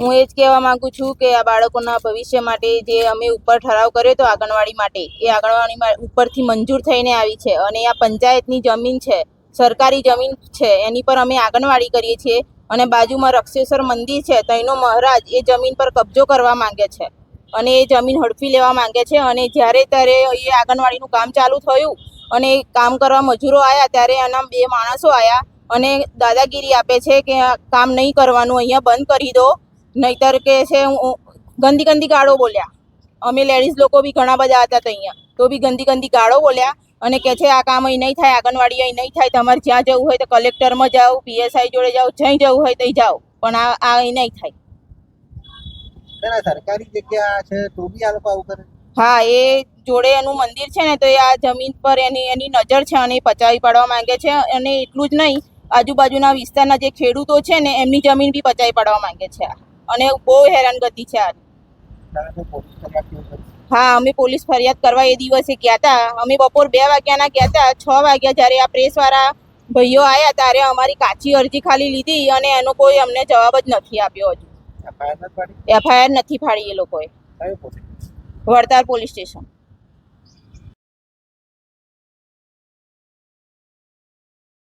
હું એ જ કહેવા માંગુ છું કે આ બાળકોના ભવિષ્ય માટે જે અમે ઉપર ઠરાવ કર્યો હતો આંગણવાડી માટે, એ આંગણવાડી ઉપરથી મંજૂર થઈને આવી છે અને આ પંચાયતની જમીન છે, સરકારી જમીન છે, એની પર અમે આંગણવાડી કરીએ છીએ અને બાજુમાં રક્ષેશ્વર મંદિર છે, તઈનો મહારાજ એ જમીન પર કબજો કરવા માંગે છે અને એ જમીન હડપી લેવા માંગે છે. અને જ્યારે ત્યારે એ આંગણવાડીનું કામ ચાલુ થયું અને કામ કરવા મજૂરો આવ્યા ત્યારે એના 2 માણસો આવ્યા અને દાદાગીરી આપે છે કે કામ નહીં કરવાનું, અહીંયા બંધ કરી દો, નહીતર કે છે ગંદી ગંદી ગાળો બોલ્યા. અમે લેડીઝ લોકો બી ઘણા બધા હતા અહીંયા, તો બી ગંદી ગંદી ગાળો બોલ્યા અને કહે છે આ કામ અહીં નહીં થાય, આંગણવાડી અહીં નહીં થાય, તમારે જ્યાં જવું હોય તો કલેક્ટરમાં જાઓ, PSI જોડે જાઓ, જ્યાં જવું હોય ત્યાં જાઓ, પણ આ અહીં નહીં થાય. સરકારી જગ્યા છે તો બી આ લોકો આવું કરે? હા, એ જોડે એનું મંદિર છે ને, તો એ આ જમીન પર એની નજર છે અને એ પચાવી પાડવા માંગે છે. અને એટલું જ નહીં, આજુબાજુના વિસ્તારના જે ખેડૂતો છે ને એમની જમીન બી પચાવી પાડવા માંગે છે અને બહુ હેરાનગતિ છે આ. હા, અમે પોલીસ ફરિયાદ કરવા એ દિવસે ગયા હતા. અમે બપોર 2 વાગ્યાના ગયા હતા. 6 વાગ્યા જ્યારે આ પ્રેસવાળા ભાઈઓ આવ્યા ત્યારે અમારી કાચી અરજી ખાલી લીધી અને એનો કોઈ અમને જવાબ જ નથી આપ્યો. હજુ FIR નથી ફાડી એ લોકોએ. Vadtal police station.